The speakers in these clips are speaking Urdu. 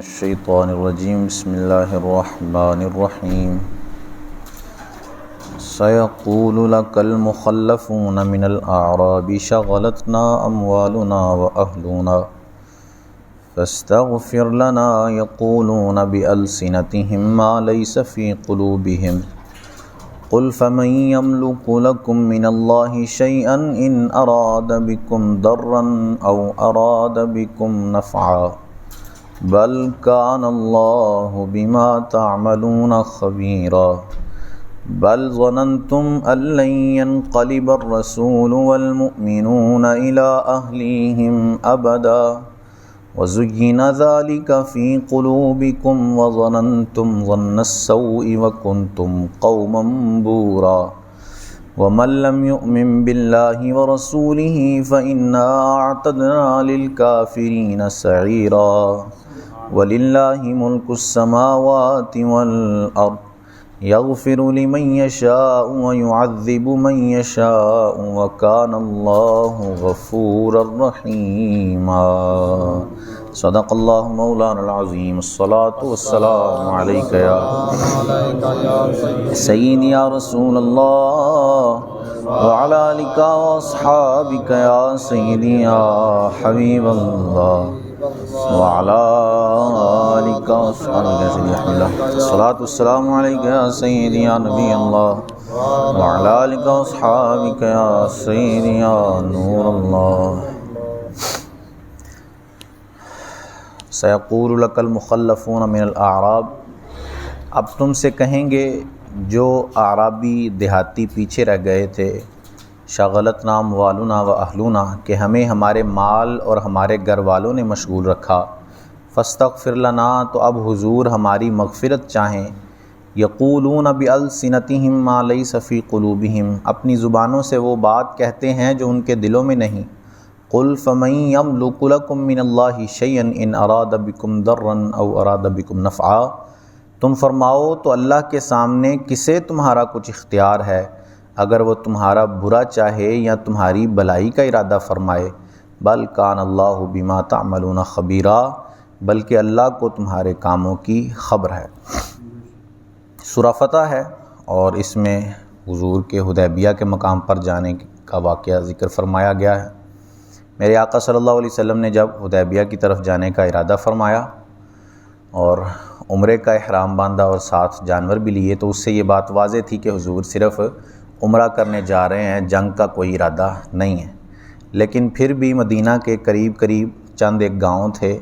الشیطان الرجیم بسم اللہ الرحمن الرحیم سیقول لک المخلفون من الاعراب شغلتنا اموالنا واہلنا فاستغفر لنا یقولون بألسنتهم ما لیس فی قلوبهم قل فمن يملك لكم من الله شيئا إن أراد بكم ضرا أو أراد بكم نفعا بل كان الله بما تعملون خبيرا بل ظننتم أن لن ينقلب الرسول والمؤمنون إلى أهليهم أبدا وزين ذلك في قلوبكم وظننتم ظن السوء وكنتم قوما بورا ومن لم يؤمن بالله ورسوله فإنا أعتدنا للكافرين سعيرا ولله ملك السماوات والأرض يغفر لمن يشاء ويعذب من يشاء وكان الله غفورا رحيما صدق الله مولانا العظيم الصلاة والسلام عليك يا سيدي يا رسول الله وعلى آلك وأصحابك يا سيدي يا حبيب الله وعلى آلك وأصحابك يا سيدي رحمة الله الصلاة والسلام عليك يا سيدي يا نبي الله وعلى آلك وأصحابك يا سيدي يا نور الله سيقول لك المخلفون من الأعراب اب تم سے کہیں گے جو اعرابی دیہاتی پیچھے رہ گئے تھے شغلتنا اموالنا و اہلنا کہ ہمیں ہمارے مال اور ہمارے گھر والوں نے مشغول رکھا فاستغفر لنا تو اب حضور ہماری مغفرت چاہیں یقولون بألسنتهم ما لیس فی قلوبهم اپنی زبانوں سے وہ بات کہتے ہیں جو ان کے دلوں میں نہیں قل فمن یملک لکم من اللہ شیئا ان اراد بکم ضرا او اراد بکم نفعا تم فرماؤ تو اللہ کے سامنے کسے تمہارا کچھ اختیار ہے اگر وہ تمہارا برا چاہے یا تمہاری بلائی کا ارادہ فرمائے بل کان اللہ بما تعملون خبیرا بلکہ اللہ کو تمہارے کاموں کی خبر ہے۔ سورہ فتح ہے اور اس میں حضور کے حدیبیہ کے مقام پر جانے کا واقعہ ذکر فرمایا گیا ہے۔ میرے آقا صلی اللہ علیہ وسلم نے جب حدیبیہ کی طرف جانے کا ارادہ فرمایا اور عمرے کا احرام باندھا اور ساتھ جانور بھی لیے تو اس سے یہ بات واضح تھی کہ حضور صرف عمرہ کرنے جا رہے ہیں، جنگ کا کوئی ارادہ نہیں ہے۔ لیکن پھر بھی مدینہ کے قریب چند ایک گاؤں تھے،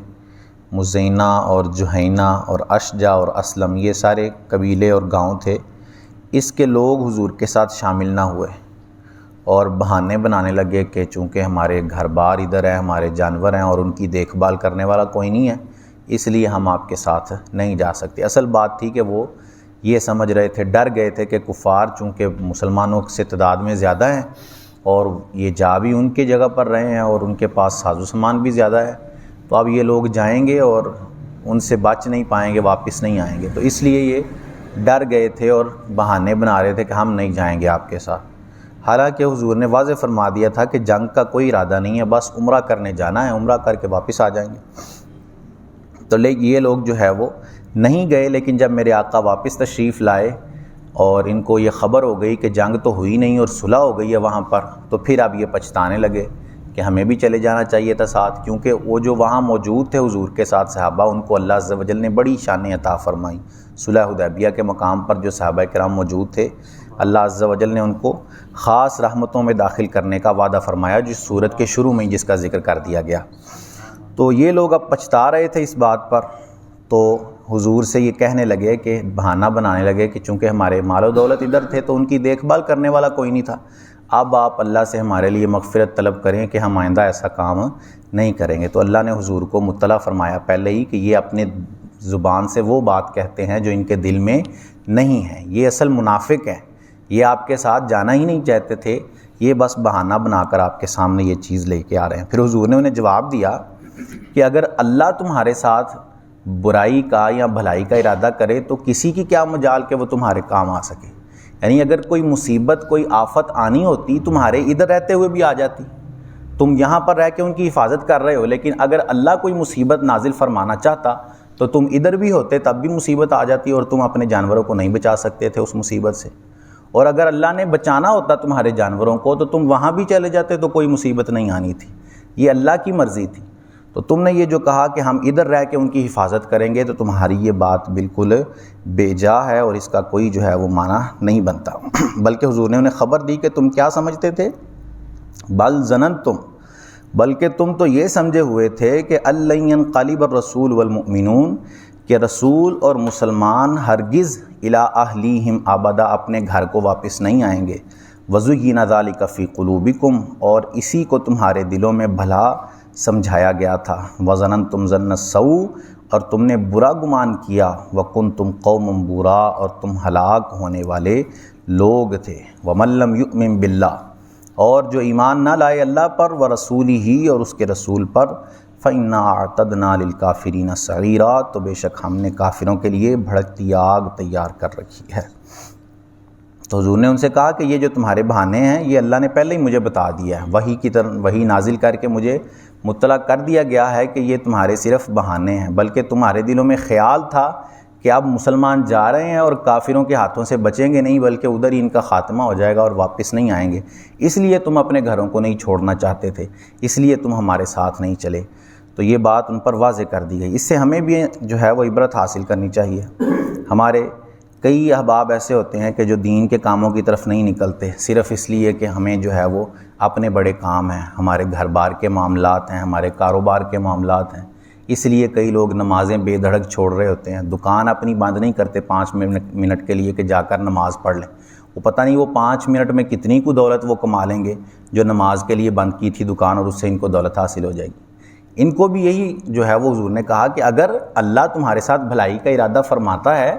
مزینہ اور جہینہ اور اشجع اور اسلم، یہ سارے قبیلے اور گاؤں تھے۔ اس کے لوگ حضور کے ساتھ شامل نہ ہوئے اور بہانے بنانے لگے کہ چونکہ ہمارے گھر بار ادھر ہیں، ہمارے جانور ہیں اور ان کی دیکھ بھال کرنے والا کوئی نہیں ہے، اس لیے ہم آپ کے ساتھ نہیں جا سکتے۔ اصل بات تھی کہ وہ یہ سمجھ رہے تھے، ڈر گئے تھے کہ کفار چونکہ مسلمانوں سے تعداد میں زیادہ ہیں اور یہ جا بھی ان کی جگہ پر رہے ہیں اور ان کے پاس ساز و سامان بھی زیادہ ہے، تو اب یہ لوگ جائیں گے اور ان سے بچ نہیں پائیں گے، واپس نہیں آئیں گے، تو اس لیے یہ ڈر گئے تھے اور بہانے بنا رہے تھے کہ ہم نہیں جائیں گے آپ کے ساتھ۔ حالانکہ حضور نے واضح فرما دیا تھا کہ جنگ کا کوئی ارادہ نہیں ہے، بس عمرہ کرنے جانا ہے، عمرہ کر کے واپس آ جائیں گے۔ تو یہ لوگ جو ہے وہ نہیں گئے، لیکن جب میرے آقا واپس تشریف لائے اور ان کو یہ خبر ہو گئی کہ جنگ تو ہوئی نہیں اور صلح ہو گئی ہے وہاں پر، تو پھر اب یہ پچھتانے لگے کہ ہمیں بھی چلے جانا چاہیے تھا ساتھ، کیونکہ وہ جو وہاں موجود تھے حضور کے ساتھ صحابہ، ان کو اللہ عز و جل نے بڑی شان عطا فرمائی۔ صلح حدیبیہ کے مقام پر جو صحابہ کرام موجود تھے، اللہ عز و جل نے ان کو خاص رحمتوں میں داخل کرنے کا وعدہ فرمایا، جس سورت کے شروع میں جس کا ذکر کر دیا گیا۔ تو یہ لوگ اب پچھتا رہے تھے اس بات پر، تو حضور سے یہ کہنے لگے کہ بہانہ بنانے لگے کہ چونکہ ہمارے مال و دولت ادھر تھے تو ان کی دیکھ بھال کرنے والا کوئی نہیں تھا، اب آپ اللہ سے ہمارے لیے مغفرت طلب کریں کہ ہم آئندہ ایسا کام نہیں کریں گے۔ تو اللہ نے حضور کو مطلع فرمایا پہلے ہی کہ یہ اپنے زبان سے وہ بات کہتے ہیں جو ان کے دل میں نہیں ہے، یہ اصل منافق ہیں، یہ آپ کے ساتھ جانا ہی نہیں چاہتے تھے، یہ بس بہانہ بنا کر آپ کے سامنے یہ چیز لے کے آ رہے ہیں۔ پھر حضور نے انہیں جواب دیا کہ اگر اللہ تمہارے ساتھ برائی کا یا بھلائی کا ارادہ کرے تو کسی کی کیا مجال کہ وہ تمہارے کام آ سکے، یعنی اگر کوئی مصیبت کوئی آفت آنی ہوتی تمہارے ادھر رہتے ہوئے بھی آ جاتی، تم یہاں پر رہ کے ان کی حفاظت کر رہے ہو، لیکن اگر اللہ کوئی مصیبت نازل فرمانا چاہتا تو تم ادھر بھی ہوتے تب بھی مصیبت آ جاتی اور تم اپنے جانوروں کو نہیں بچا سکتے تھے اس مصیبت سے، اور اگر اللہ نے بچانا ہوتا تمہارے جانوروں کو تو تم وہاں بھی چلے جاتے تو کوئی مصیبت نہیں آنی تھی، یہ اللہ کی مرضی تھی۔ تو تم نے یہ جو کہا کہ ہم ادھر رہ کے ان کی حفاظت کریں گے، تو تمہاری یہ بات بالکل بے جا ہے اور اس کا کوئی جو ہے وہ معنی نہیں بنتا۔ بلکہ حضور نے انہیں خبر دی کہ تم کیا سمجھتے تھے، بل ظننتم، بلکہ تم تو یہ سمجھے ہوئے تھے کہ لن ينقلب الرسول والمؤمنون، کہ رسول اور مسلمان ہرگز الی اہلیہم ابدا، اپنے گھر کو واپس نہیں آئیں گے، وزین ذلک فی قلوبکم، اور اسی کو تمہارے دلوں میں بھلا سمجھایا گیا تھا، وظننتم ظن السوء، اور تم نے برا گمان کیا، وکنتم قوم برا، اور تم ہلاک ہونے والے لوگ تھے، ومن لم یؤمن باللہ، اور جو ایمان نہ لائے اللہ پر، ورسولہ، اور اس کے رسول پر، فإنا اعتدنا للکافرین سعیرا، تو بے شک ہم نے کافروں کے لیے بھڑکتی آگ تیار کر رکھی ہے۔ تو حضور نے ان سے کہا کہ یہ جو تمہارے بہانے ہیں یہ اللہ نے پہلے ہی مجھے بتا دیا ہے، وحی کی طرح وحی نازل کر کے مجھے مطلع کر دیا گیا ہے کہ یہ تمہارے صرف بہانے ہیں، بلکہ تمہارے دلوں میں خیال تھا کہ اب مسلمان جا رہے ہیں اور کافروں کے ہاتھوں سے بچیں گے نہیں، بلکہ ادھر ہی ان کا خاتمہ ہو جائے گا اور واپس نہیں آئیں گے، اس لیے تم اپنے گھروں کو نہیں چھوڑنا چاہتے تھے، اس لیے تم ہمارے ساتھ نہیں چلے۔ تو یہ بات ان پر واضح کر دی گئی۔ اس سے ہمیں بھی جو ہے وہ عبرت حاصل کرنی چاہیے۔ ہمارے کئی احباب ایسے ہوتے ہیں کہ جو دین کے کاموں کی طرف نہیں نکلتے، صرف اس لیے کہ ہمیں جو ہے وہ اپنے بڑے کام ہیں، ہمارے گھر بار کے معاملات ہیں، ہمارے کاروبار کے معاملات ہیں، اس لیے کئی لوگ نمازیں بے دھڑک چھوڑ رہے ہوتے ہیں، دکان اپنی بند نہیں کرتے 5 منٹ کے لیے کہ جا کر نماز پڑھ لیں، وہ پتہ نہیں وہ 5 منٹ میں کتنی کو دولت وہ کما لیں گے جو نماز کے لیے بند کی تھی دکان، اور اس سے ان کو دولت حاصل ہو جائے گی۔ ان کو بھی یہی جو ہے وہ حضور نے کہا کہ اگر اللہ تمہارے ساتھ بھلائی کا ارادہ فرماتا ہے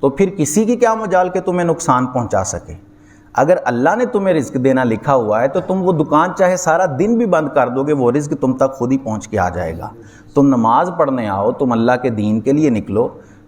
تو پھر کسی کی کیا مجال کہ تمہیں نقصان پہنچا سکے۔ اگر اللہ نے تمہیں رزق دینا لکھا ہوا ہے تو تم وہ دکان چاہے سارا دن بھی بند کر دو گے، وہ رزق تم تک خود ہی پہنچ کے آ جائے گا۔ تم نماز پڑھنے آؤ، تم اللہ کے دین کے لیے نکلو،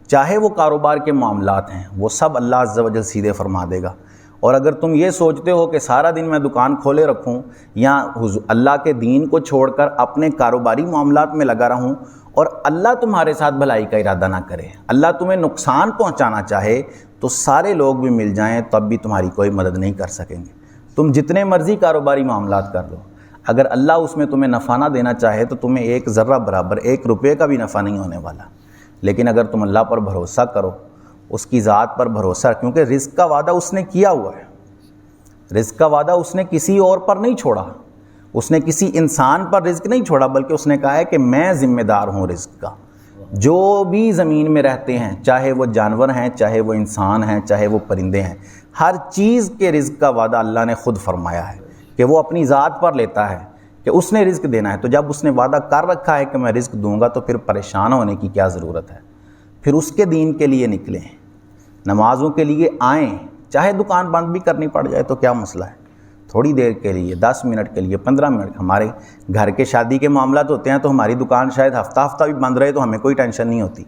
چاہے وہ کاروبار کے معاملات ہیں وہ سب اللہ عز و جل سیدھے فرما دے گا۔ اور اگر تم یہ سوچتے ہو کہ سارا دن میں دکان کھولے رکھوں یا اللہ کے دین کو چھوڑ کر اپنے کاروباری معاملات میں لگا رہوں اور اللہ تمہارے ساتھ بھلائی کا ارادہ نہ کرے، اللہ تمہیں نقصان پہنچانا چاہے تو سارے لوگ بھی مل جائیں تب بھی تمہاری کوئی مدد نہیں کر سکیں گے۔ تم جتنے مرضی کاروباری معاملات کر لو، اگر اللہ اس میں تمہیں نفع نہ دینا چاہے تو تمہیں ایک ذرہ برابر 1 روپے کا بھی نفع نہیں ہونے والا۔ لیکن اگر تم اللہ پر بھروسہ کرو، اس کی ذات پر بھروسہ، کیونکہ رزق کا وعدہ اس نے کیا ہوا ہے، رزق کا وعدہ اس نے کسی اور پر نہیں چھوڑا، اس نے کسی انسان پر رزق نہیں چھوڑا، بلکہ اس نے کہا ہے کہ میں ذمہ دار ہوں رزق کا۔ جو بھی زمین میں رہتے ہیں، چاہے وہ جانور ہیں، چاہے وہ انسان ہیں، چاہے وہ پرندے ہیں، ہر چیز کے رزق کا وعدہ اللہ نے خود فرمایا ہے کہ وہ اپنی ذات پر لیتا ہے کہ اس نے رزق دینا ہے۔ تو جب اس نے وعدہ کر رکھا ہے کہ میں رزق دوں گا تو پھر پریشان ہونے کی کیا ضرورت ہے؟ پھر اس کے دین کے لیے نکلیں، نمازوں کے لیے آئیں، چاہے دکان بند بھی کرنی پڑ جائے تو کیا مسئلہ ہے، تھوڑی دیر کے لیے، 10 منٹ کے لیے، 15 منٹ۔ ہمارے گھر کے شادی کے معاملات ہوتے ہیں تو ہماری دکان شاید ہفتہ بھی بند رہے تو ہمیں کوئی ٹینشن نہیں ہوتی،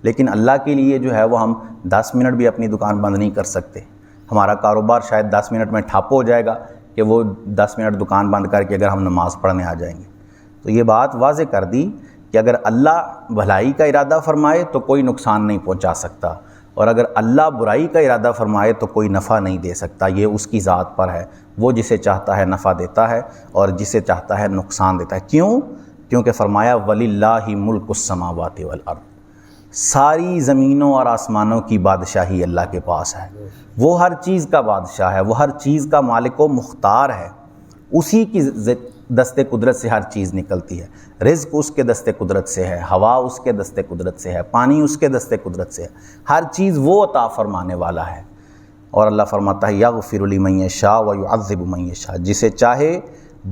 لیکن اللہ کے لیے جو ہے وہ ہم 10 منٹ بھی اپنی دکان بند نہیں کر سکتے۔ ہمارا کاروبار شاید 10 منٹ میں ٹھپ ہو جائے گا کہ وہ 10 منٹ دکان بند کر کے اگر ہم نماز پڑھنے آ جائیں گے۔ تو یہ بات واضح کر دی کہ اگر اللہ بھلائی کا ارادہ فرمائے تو کوئی نقصان نہیں پہنچا سکتا، اور اگر اللہ برائی کا ارادہ فرمائے تو کوئی نفع نہیں دے سکتا، یہ اس کی ذات پر ہے، وہ جسے چاہتا ہے نفع دیتا ہے اور جسے چاہتا ہے نقصان دیتا ہے۔ کیوں؟ کیونکہ فرمایا وَلِلَّهِ مُلْكُ السَّمَاوَاتِ وَالْأَرْضِ، ساری زمینوں اور آسمانوں کی بادشاہی اللہ کے پاس ہے، وہ ہر چیز کا بادشاہ ہے، وہ ہر چیز کا مالک و مختار ہے، اسی کی دست قدرت سے ہر چیز نکلتی ہے، رزق اس کے دست قدرت سے ہے، ہوا اس کے دست قدرت سے ہے، پانی اس کے دست قدرت سے ہے، ہر چیز وہ عطا فرمانے والا ہے۔ اور اللہ فرماتا ہے یغفر لمن یشاء ویعذب من یشاء، جسے چاہے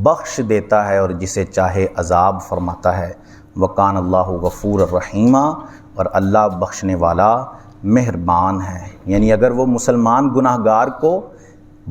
بخش دیتا ہے اور جسے چاہے عذاب فرماتا ہے۔ وکان اللہ غفور الرحیم، اور اللہ بخشنے والا مہربان ہے، یعنی اگر وہ مسلمان گناہ گار کو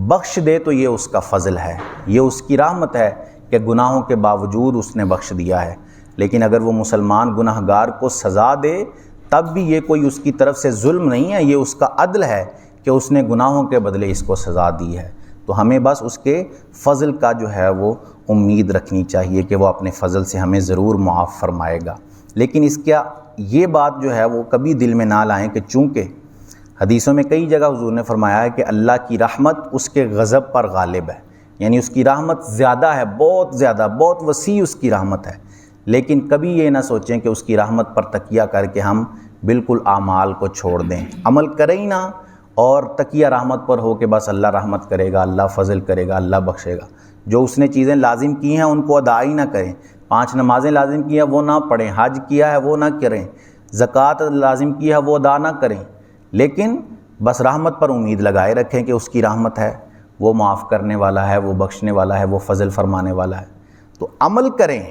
بخش دے تو یہ اس کا فضل ہے، یہ اس کی رحمت ہے کہ گناہوں کے باوجود اس نے بخش دیا ہے۔ لیکن اگر وہ مسلمان گناہ گار کو سزا دے تب بھی یہ کوئی اس کی طرف سے ظلم نہیں ہے، یہ اس کا عدل ہے کہ اس نے گناہوں کے بدلے اس کو سزا دی ہے۔ تو ہمیں بس اس کے فضل کا جو ہے وہ امید رکھنی چاہیے کہ وہ اپنے فضل سے ہمیں ضرور معاف فرمائے گا۔ لیکن اس کا یہ بات جو ہے وہ کبھی دل میں نہ لائیں کہ چونکہ حدیثوں میں کئی جگہ حضور نے فرمایا ہے کہ اللہ کی رحمت اس کے غضب پر غالب ہے، یعنی اس کی رحمت زیادہ ہے، بہت زیادہ، بہت وسیع اس کی رحمت ہے، لیکن کبھی یہ نہ سوچیں کہ اس کی رحمت پر تکیہ کر کے ہم بالکل اعمال کو چھوڑ دیں، عمل کریں ہی نہ، اور تکیہ رحمت پر ہو کہ بس اللہ رحمت کرے گا، اللہ فضل کرے گا، اللہ بخشے گا۔ جو اس نے چیزیں لازم کی ہیں ان کو ادا ہی نہ کریں، 5 نمازیں لازم کی ہیں وہ نہ پڑھیں، حج کیا ہے وہ نہ کریں، زکوٰۃ لازم کی ہے وہ ادا نہ کریں، لیکن بس رحمت پر امید لگائے رکھیں کہ اس کی رحمت ہے، وہ معاف کرنے والا ہے، وہ بخشنے والا ہے، وہ فضل فرمانے والا ہے۔ تو عمل کریں،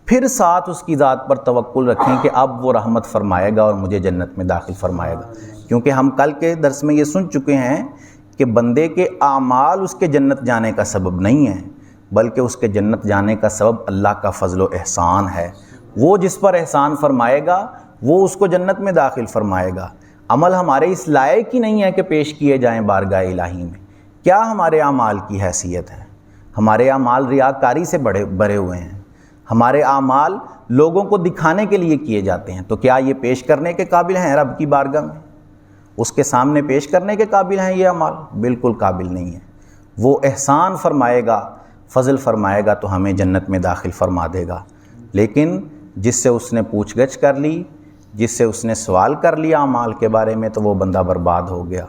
پھر ساتھ اس کی ذات پر توکل رکھیں کہ اب وہ رحمت فرمائے گا اور مجھے جنت میں داخل فرمائے گا، کیونکہ ہم کل کے درس میں یہ سن چکے ہیں کہ بندے کے اعمال اس کے جنت جانے کا سبب نہیں ہے، بلکہ اس کے جنت جانے کا سبب اللہ کا فضل و احسان ہے۔ وہ جس پر احسان فرمائے گا وہ اس کو جنت میں داخل فرمائے گا۔ عمل ہمارے اس لائق ہی نہیں ہے کہ پیش کیے جائیں بارگاہ الہی میں۔ کیا ہمارے اعمال کی حیثیت ہے؟ ہمارے اعمال ریاکاری سے بھرے ہوئے ہیں، ہمارے اعمال لوگوں کو دکھانے کے لیے کیے جاتے ہیں، تو کیا یہ پیش کرنے کے قابل ہیں رب کی بارگاہ میں؟ اس کے سامنے پیش کرنے کے قابل ہیں یہ اعمال؟ بالکل قابل نہیں ہیں۔ وہ احسان فرمائے گا، فضل فرمائے گا تو ہمیں جنت میں داخل فرما دے گا، لیکن جس سے اس نے پوچھ گچھ کر لی، جس سے اس نے سوال کر لیا اعمال کے بارے میں، تو وہ بندہ برباد ہو گیا،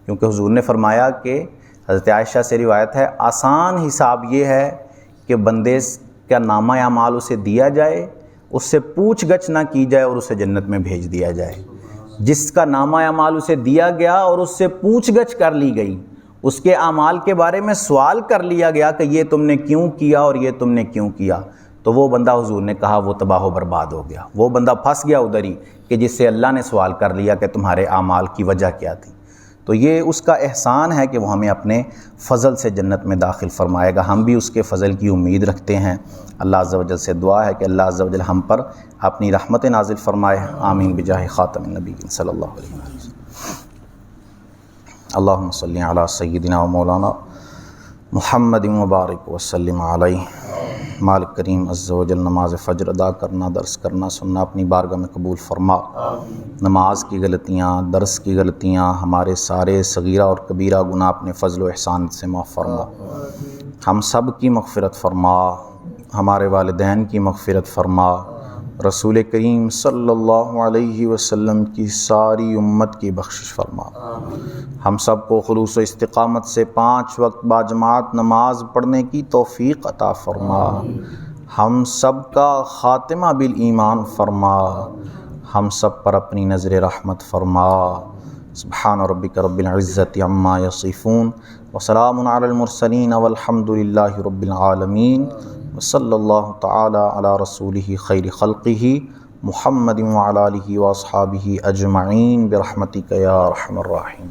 کیونکہ حضور نے فرمایا کہ حضرت عائشہ سے روایت ہے، آسان حساب یہ ہے کہ بندے کا نامہ اعمال اسے دیا جائے، اس سے پوچھ گچھ نہ کی جائے اور اسے جنت میں بھیج دیا جائے۔ جس کا نامہ اعمال اسے دیا گیا اور اس سے پوچھ گچھ کر لی گئی، اس کے اعمال کے بارے میں سوال کر لیا گیا کہ یہ تم نے کیوں کیا اور یہ تم نے کیوں کیا، تو وہ بندہ حضور نے کہا وہ تباہ و برباد ہو گیا، وہ بندہ پھنس گیا ادھر ہی کہ جس سے اللہ نے سوال کر لیا کہ تمہارے اعمال کی وجہ کیا تھی۔ تو یہ اس کا احسان ہے کہ وہ ہمیں اپنے فضل سے جنت میں داخل فرمائے گا، ہم بھی اس کے فضل کی امید رکھتے ہیں۔ اللہ عز و جل سے دعا ہے کہ اللہ عز و جل ہم پر اپنی رحمت نازل فرمائے، آمین بجاہ خاتم النبیین صلی اللہ علیہ وسلم۔ اللہم صلی علی سیدنا و مولانا محمد مبارک وسلم علیہ۔ مالک کریم عز و جل نماز فجر ادا کرنا، درس کرنا، سننا اپنی بارگاہ میں قبول فرما۔ نماز کی غلطیاں، درس کی غلطیاں، ہمارے سارے صغیرہ اور کبیرہ گناہ اپنے فضل و احسان سے معاف فرما۔ ہم سب کی مغفرت فرما، ہمارے والدین کی مغفرت فرما، رسول کریم صلی اللہ علیہ وسلم کی ساری امت کی بخشش فرما۔ ہم سب کو خلوص و استقامت سے 5 وقت باجماعت نماز پڑھنے کی توفیق عطا فرما۔ ہم سب کا خاتمہ بالایمان فرما، ہم سب پر اپنی نظر رحمت فرما۔ سبحان ربک رب العزت عما یصفون وسلام علی المرسلین والحمد للہ رب العالمین، وصلی اللہ تعالی علی رسولہ خیر خلقہ محمد وعلی آلہ واصحابہ اجمعین برحمتک یا ارحم الراحمین۔